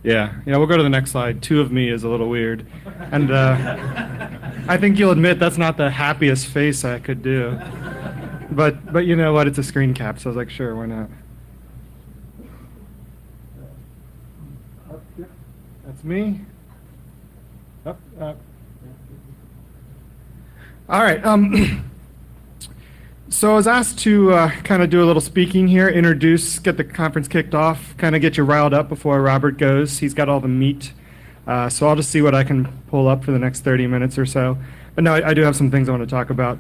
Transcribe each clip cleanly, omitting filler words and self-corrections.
Yeah, we'll go to the next slide. Two of me is a little weird. And I think you'll admit that's not the happiest face I could do. But you know what? It's a screen cap, so I was like, sure, why not? That's me. Up, up. All right. So I was asked to kind of do a little speaking here, get the conference kicked off, kind of get you riled up before Robert goes. He's got all the meat. So I'll just see what I can pull up for the next 30 minutes or so. But no, I do have some things I want to talk about.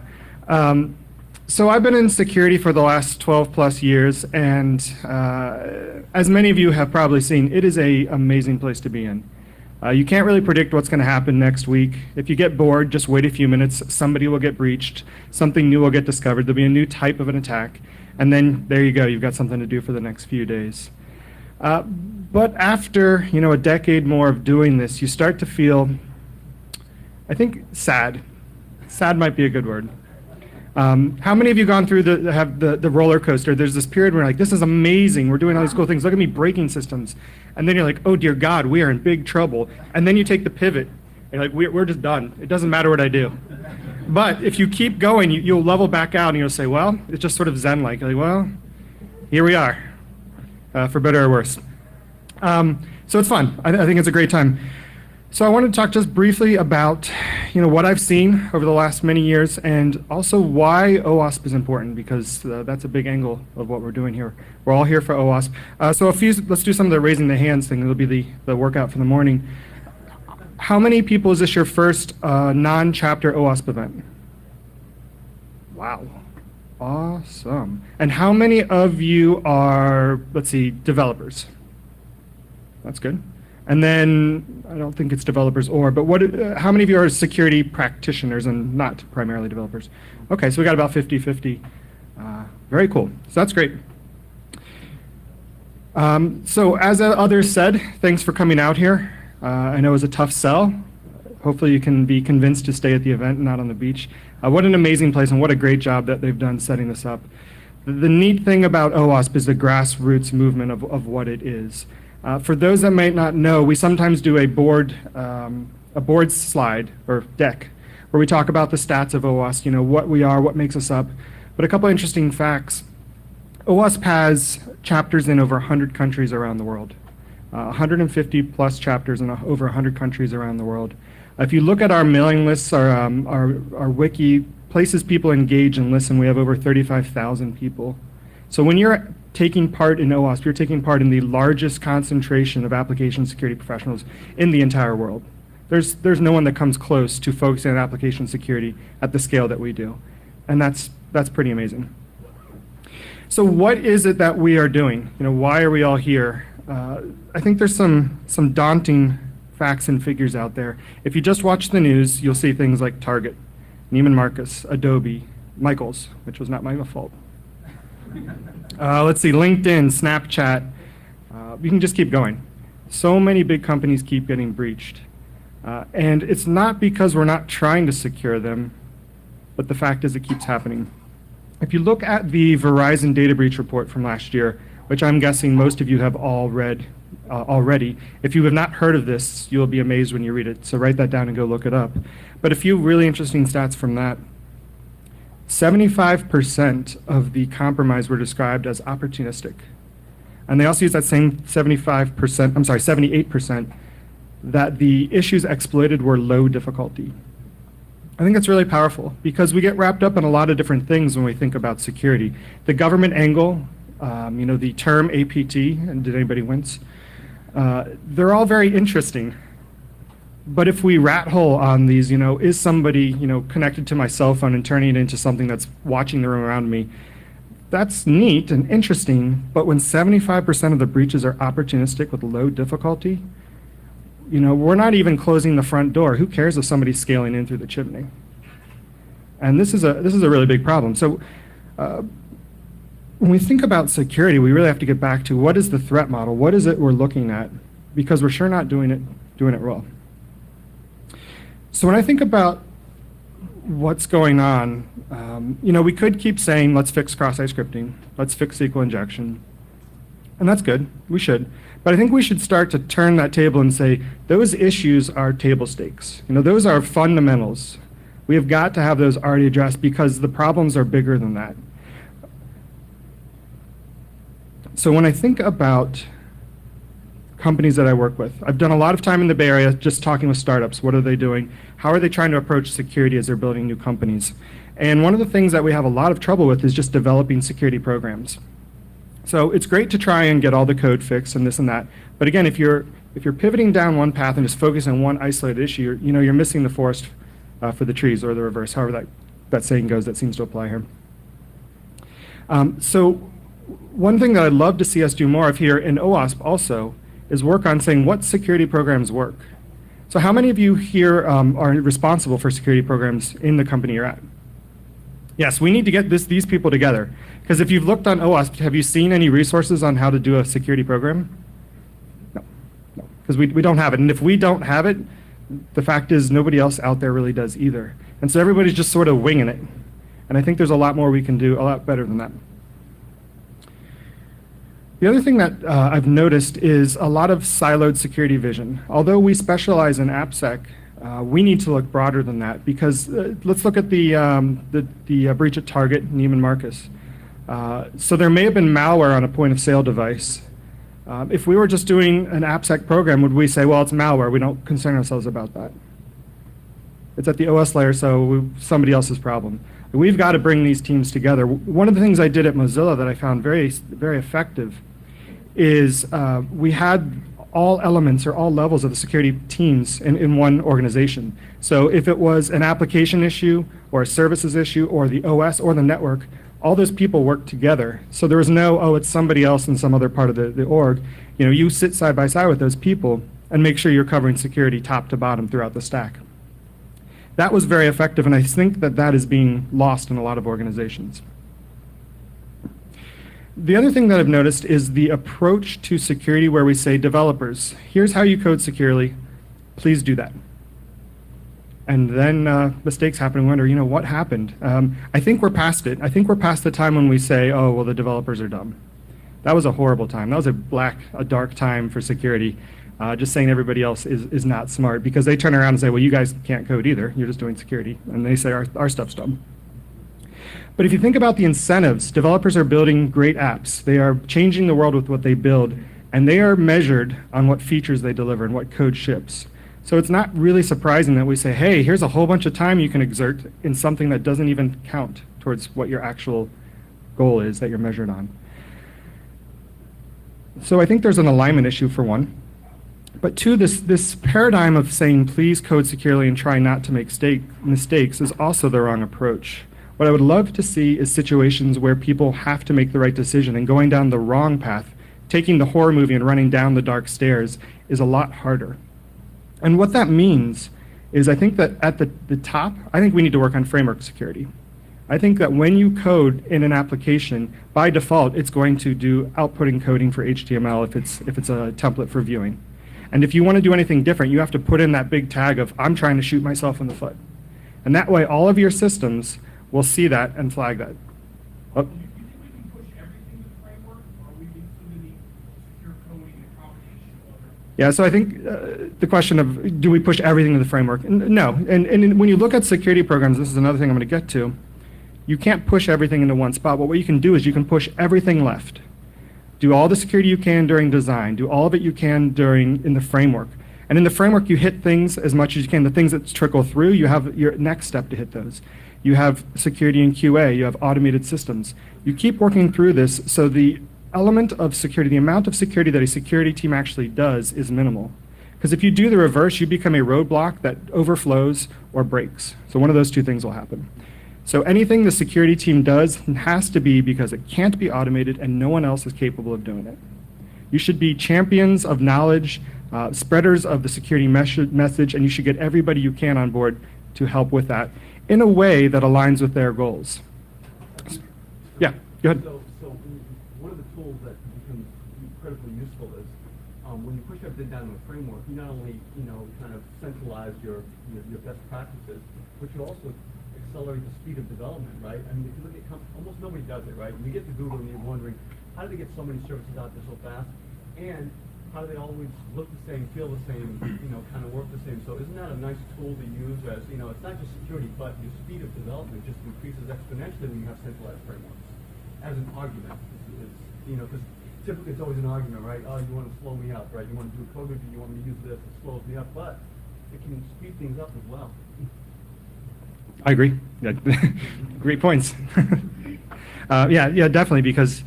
So I've been in security for the last 12 plus years, and as many of you have probably seen, it is an amazing place to be in. You can't really predict what's going to happen next week. If you get bored, just wait a few minutes. Somebody will get breached. Something new will get discovered. There'll be a new type of an attack. And then there you go. You've got something to do for the next few days. But after a decade more of doing this, you start to feel, I think, sad. Sad might be a good word. How many of you gone through the roller coaster? There's this period where you're like, this is amazing. We're doing all these cool things. Look at me, braking systems. And then you're like, oh dear God, we are in big trouble. And then you take the pivot. And you're like, we're just done. It doesn't matter what I do. But if you keep going, you'll level back out and you'll say, well, it's just sort of Zen-like. You're like, well, here we are, for better or worse. So it's fun. I think it's a great time. So I wanted to talk just briefly about what I've seen over the last many years, and also why OWASP is important, because that's a big angle of what we're doing here. We're all here for OWASP. So let's do some of the raising the hands thing. It'll be the workout for the morning. How many people is this your first non-chapter OWASP event? Wow. Awesome. And how many of you are, let's see, developers? That's good. And then, I don't think it's developers but how many of you are security practitioners and not primarily developers? Okay, so we got about 50-50. Very cool. So that's great. So as others said, thanks for coming out here. I know it was a tough sell. Hopefully you can be convinced to stay at the event and not on the beach. What an amazing place, and what a great job that they've done setting this up. The neat thing about OWASP is the grassroots movement of what it is. For those that might not know, we sometimes do a board slide or deck where we talk about the stats of OWASP, what we are, what makes us up. But a couple interesting facts. OWASP has chapters in over 100 countries around the world. 150 plus chapters in over 100 countries around the world. If you look at our mailing lists, our wiki, places people engage and listen, we have over 35,000 people. So when you're taking part in OWASP, you're taking part in the largest concentration of application security professionals in the entire world. There's no one that comes close to focusing on application security at the scale that we do. And that's pretty amazing. So what is it that we are doing? Why are we all here? I think there's some daunting facts and figures out there. If you just watch the news, you'll see things like Target, Neiman Marcus, Adobe, Michaels, which was not my fault. Let's see, LinkedIn, Snapchat. You can just keep going. So many big companies keep getting breached. And it's not because we're not trying to secure them, but the fact is it keeps happening. If you look at the Verizon data breach report from last year, which I'm guessing most of you have all read already, if you have not heard of this, you'll be amazed when you read it. So write that down and go look it up. But a few really interesting stats from that. 75% of the compromise were described as opportunistic. And they also use that same 78%, that the issues exploited were low difficulty. I think that's really powerful because we get wrapped up in a lot of different things when we think about security. The government angle, the term APT, and did anybody wince? They're all very interesting. But if we rat hole on these, is somebody, connected to my cell phone and turning it into something that's watching the room around me, that's neat and interesting. But when 75% of the breaches are opportunistic with low difficulty, we're not even closing the front door. Who cares if somebody's scaling in through the chimney? And this is a really big problem. So when we think about security, we really have to get back to what is the threat model? What is it we're looking at? Because we're sure not doing it well. So when I think about what's going on, we could keep saying, let's fix cross-site scripting, let's fix SQL injection. And that's good. We should. But I think we should start to turn that table and say, those issues are table stakes. Those are fundamentals. We have got to have those already addressed because the problems are bigger than that. So when I think about companies that I work with, I've done a lot of time in the Bay Area just talking with startups. What are they doing? How are they trying to approach security as they're building new companies? And one of the things that we have a lot of trouble with is just developing security programs. So it's great to try and get all the code fixed and this and that. But again, if you're pivoting down one path and just focusing on one isolated issue, you're missing the forest for the trees, or the reverse, however that saying goes. That seems to apply here. So one thing that I'd love to see us do more of here in OWASP also is work on saying what security programs work. So how many of you here are responsible for security programs in the company you're at? Yes, we need to get these people together. Because if you've looked on OWASP, have you seen any resources on how to do a security program? No, because we don't have it. And if we don't have it, the fact is nobody else out there really does either. And so everybody's just sort of winging it. And I think there's a lot more we can do, a lot better than that. The other thing that I've noticed is a lot of siloed security vision. Although we specialize in AppSec, we need to look broader than that, because let's look at the breach at Target, Neiman Marcus. So there may have been malware on a point-of-sale device. If we were just doing an AppSec program, would we say, well, it's malware, we don't concern ourselves about that? It's at the OS layer, so somebody else's problem. We've got to bring these teams together. One of the things I did at Mozilla that I found very, very effective is we had all elements or all levels of the security teams in one organization. So if it was an application issue or a services issue or the OS or the network, all those people worked together. So there was no, oh, it's somebody else in some other part of the org. You sit side by side with those people and make sure you're covering security top to bottom throughout the stack. That was very effective, and I think that is being lost in a lot of organizations. The other thing that I've noticed is the approach to security where we say, developers, here's how you code securely, please do that. And then mistakes happen and wonder, what happened? I think we're past it. I think we're past the time when we say, oh, well, the developers are dumb. That was a horrible time. That was a dark time for security. Just saying everybody else is not smart, because they turn around and say, well, you guys can't code either. You're just doing security. And they say our stuff's dumb. But if you think about the incentives, developers are building great apps. They are changing the world with what they build, and they are measured on what features they deliver and what code ships. So it's not really surprising that we say, hey, here's a whole bunch of time you can exert in something that doesn't even count towards what your actual goal is that you're measured on. So I think there's an alignment issue for one. But two, this paradigm of saying please code securely and try not to make mistakes is also the wrong approach. What I would love to see is situations where people have to make the right decision, and going down the wrong path, taking the horror movie and running down the dark stairs, is a lot harder. And what that means is, I think that at the top, I think we need to work on framework security. I think that when you code in an application, by default, it's going to do outputting coding for HTML if it's a template for viewing. And if you want to do anything different, you have to put in that big tag of, I'm trying to shoot myself in the foot. And that way, all of your systems will see that and flag that. Oh. Yeah, so I think the question of, do we push everything to the framework? No, and when you look at security programs, this is another thing I'm going to get to, you can't push everything into one spot. But what you can do is you can push everything left. Do all the security you can during design. Do all of it you can in the framework. And in the framework, you hit things as much as you can. The things that trickle through, you have your next step to hit those. You have security in QA. You have automated systems. You keep working through this, so the element of security, the amount of security that a security team actually does is minimal. Because if you do the reverse, you become a roadblock that overflows or breaks. So one of those two things will happen. So anything the security team does has to be because it can't be automated and no one else is capable of doing it. You should be champions of knowledge, spreaders of the security message, and you should get everybody you can on board to help with that in a way that aligns with their goals. Yeah, go ahead. So one of the tools that becomes incredibly useful is when you push everything down to a framework, you not only kind of centralize your best practices, but you also accelerate the speed of development, right? I mean, if you look at almost nobody does it, right? When you get to Google and you're wondering, how do they get so many services out there so fast? And how do they always look the same, feel the same, kind of work the same? So isn't that a nice tool to use as, it's not just security, but your speed of development just increases exponentially when you have centralized frameworks. As an argument, because typically it's always an argument, right? Oh, you want to slow me up, right? You want to do a code review, you want me to use this, it slows me up, but it can speed things up as well. I agree. Yeah. Great points. Yeah, definitely, because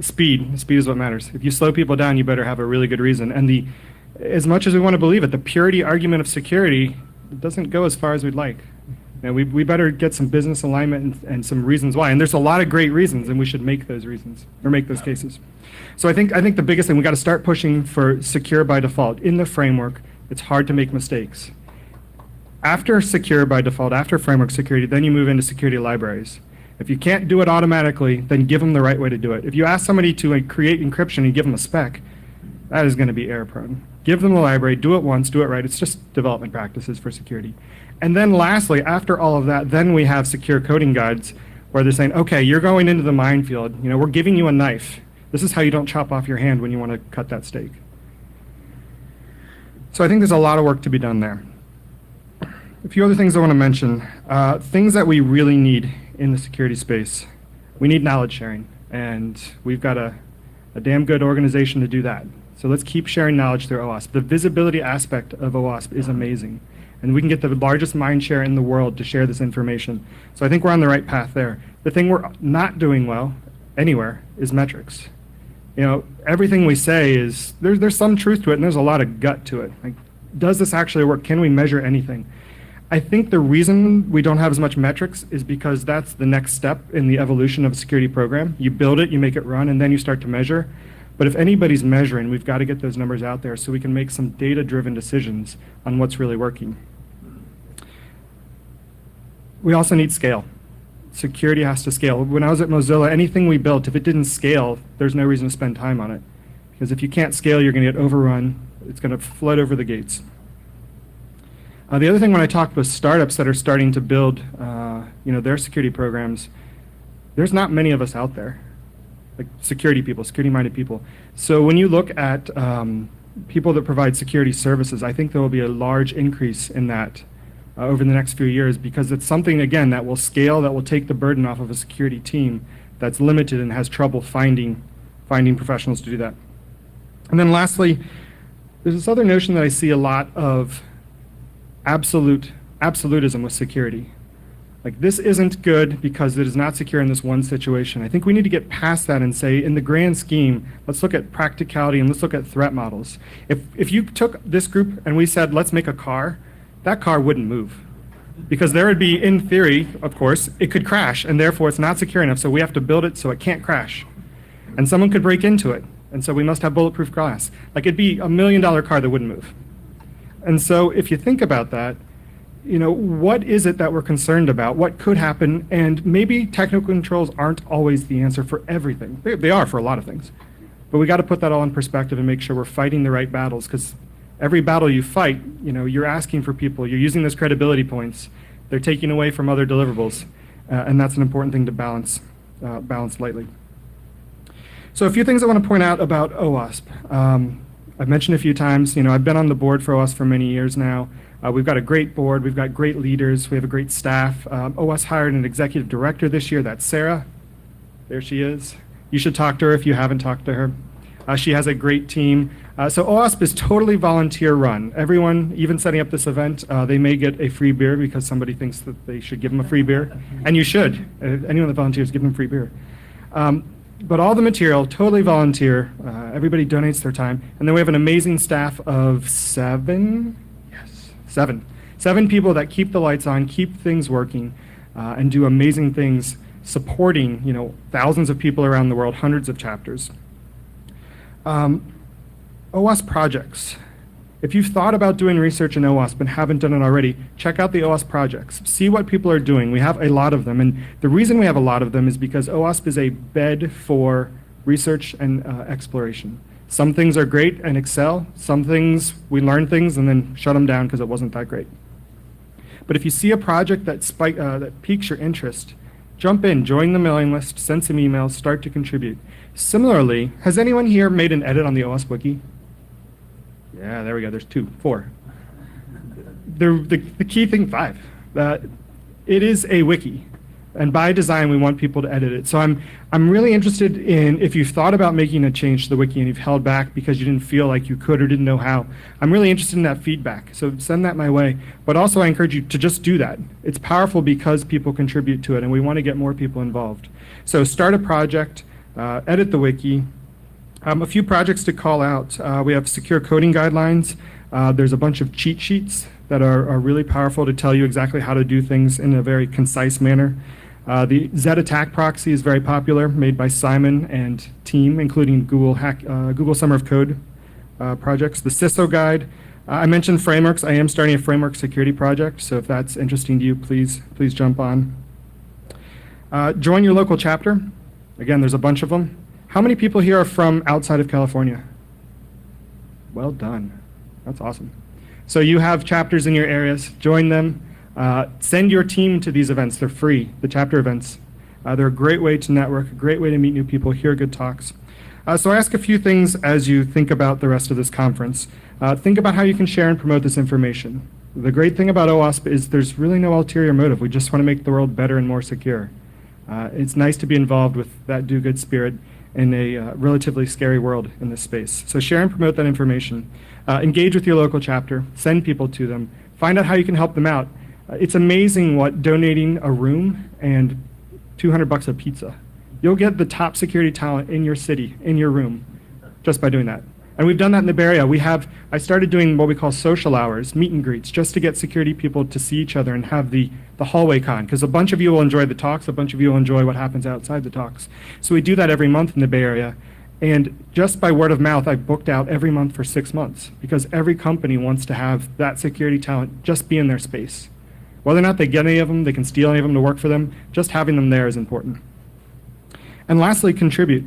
speed is what matters. If you slow people down, you better have a really good reason. And as much as we want to believe it, the purity argument of security doesn't go as far as we'd like. We better get some business alignment and some reasons why. And there's a lot of great reasons, and we should make those reasons or make those cases. So I think the biggest thing, we got to start pushing for secure by default in the framework. It's hard to make mistakes. After secure by default, after framework security, then you move into security libraries. If you can't do it automatically, then give them the right way to do it. If you ask somebody to create encryption and give them a spec, that is going to be error prone. Give them the library, do it once, do it right. It's just development practices for security. And then lastly, after all of that, then we have secure coding guides where they're saying, okay, you're going into the minefield. We're giving you a knife. This is how you don't chop off your hand when you want to cut that steak. So I think there's a lot of work to be done there. A few other things I want to mention. Things that we really need in the security space. We need knowledge sharing, and we've got a damn good organization to do that. So let's keep sharing knowledge through OWASP. The visibility aspect of OWASP is amazing, and we can get the largest mind share in the world to share this information. So I think we're on the right path there. The thing we're not doing well anywhere is metrics. Everything we say is, there's some truth to it, and there's a lot of gut to it. Like, does this actually work? Can we measure anything? I think the reason we don't have as much metrics is because that's the next step in the evolution of a security program. You build it, you make it run, and then you start to measure. But if anybody's measuring, we've got to get those numbers out there so we can make some data-driven decisions on what's really working. We also need scale. Security has to scale. When I was at Mozilla, anything we built, if it didn't scale, there's no reason to spend time on it. Because if you can't scale, you're going to get overrun. It's going to flood over the gates. The other thing, when I talk with startups that are starting to build their security programs, there's not many of us out there, like security people, security-minded people. So when you look at people that provide security services, I think there will be a large increase in that over the next few years, because it's something, again, that will scale, that will take the burden off of a security team that's limited and has trouble finding professionals to do that. And then lastly, there's this other notion that I see a lot of absolutism with security. Like, this isn't good because it is not secure in this one situation. I think we need to get past that and say, in the grand scheme, let's look at practicality and let's look at threat models. If you took this group and we said, let's make a car, that car wouldn't move. Because there would be, in theory, of course, it could crash, and therefore it's not secure enough, so we have to build it so it can't crash. And someone could break into it, and so we must have bulletproof glass. Like, it'd be $1 million car that wouldn't move. And so if you think about that, what is it that we're concerned about? What could happen? And maybe technical controls aren't always the answer for everything. They are for a lot of things. But we got to put that all in perspective and make sure we're fighting the right battles, because every battle you fight, you're asking for people. You're using those credibility points. They're taking away from other deliverables. And that's an important thing to balance lightly. So a few things I want to point out about OWASP. I've mentioned a few times, I've been on the board for OWASP for many years now. We've got a great board. We've got great leaders. We have a great staff. OWASP hired an executive director this year. That's Sarah. There she is. You should talk to her if you haven't talked to her. She has a great team. So OWASP is totally volunteer run. Everyone, even setting up this event, they may get a free beer because somebody thinks that they should give them a free beer. And you should. Anyone that volunteers, give them free beer. But all the material, totally volunteer. Everybody donates their time. And then we have an amazing staff of seven people that keep the lights on, keep things working, and do amazing things supporting, thousands of people around the world, hundreds of chapters. OWASP projects. If you've thought about doing research in OWASP and haven't done it already, check out the OWASP projects. See what people are doing. We have a lot of them. And the reason we have a lot of them is because OWASP is a bed for research and exploration. Some things are great and excel. Some things, we learn things and then shut them down because it wasn't that great. But if you see a project that piques your interest, Jump in, join the mailing list, send some emails, start to contribute. Similarly, has anyone here made an edit on the OWASP wiki? Yeah, there we go. There's 2, 4. The key thing, 5. It is a wiki, and by design, we want people to edit it. So I'm really interested in, if you've thought about making a change to the wiki and you've held back because you didn't feel like you could or didn't know how, I'm really interested in that feedback. So send that my way. But also, I encourage you to just do that. It's powerful because people contribute to it, and we want to get more people involved. So start a project, edit the wiki. A few projects to call out. We have secure coding guidelines. There's a bunch of cheat sheets that are really powerful to tell you exactly how to do things in a very concise manner. The Z attack proxy is very popular, made by Simon and team, including Google Summer of Code projects. The CISO guide. I mentioned frameworks. I am starting a framework security project, so if that's interesting to you, please jump on. Join your local chapter. Again, there's a bunch of them. How many people here are from outside of California? Well done. That's awesome. So you have chapters in your areas. Join them. Send your team to these events. They're free, the chapter events. They're a great way to network, a great way to meet new people, hear good talks. So I ask a few things as you think about the rest of this conference. Think about how you can share and promote this information. The great thing about OWASP is there's really no ulterior motive. We just want to make the world better and more secure. It's nice to be involved with that do-good spirit in a relatively scary world in this space. So share and promote that information. Engage with your local chapter. Send people to them. Find out how you can help them out. It's amazing what donating a room and $200 of pizza. You'll get the top security talent in your city, in your room, just by doing that. And we've done that in the Bay Area. I started doing what we call social hours, meet and greets, just to get security people to see each other and have the hallway con, because a bunch of you will enjoy the talks, a bunch of you will enjoy what happens outside the talks. So we do that every month in the Bay Area. And just by word of mouth, I've booked out every month for 6 months, because every company wants to have that security talent just be in their space. Whether or not they get any of them, they can steal any of them to work for them, just having them there is important. And lastly, contribute.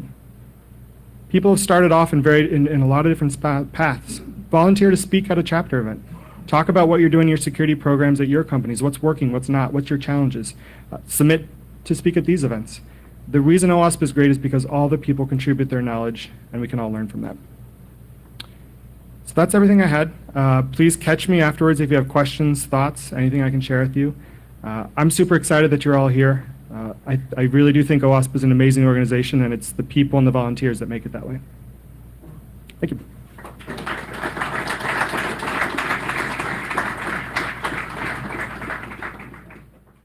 People have started off in a lot of different paths. Volunteer to speak at a chapter event. Talk about what you're doing in your security programs at your companies, what's working, what's not, what's your challenges. Submit to speak at these events. The reason OWASP is great is because all the people contribute their knowledge, and we can all learn from that. So that's everything I had. Please catch me afterwards if you have questions, thoughts, anything I can share with you. I'm super excited that you're all here. I really do think OWASP is an amazing organization, and it's the people and the volunteers that make it that way. Thank you.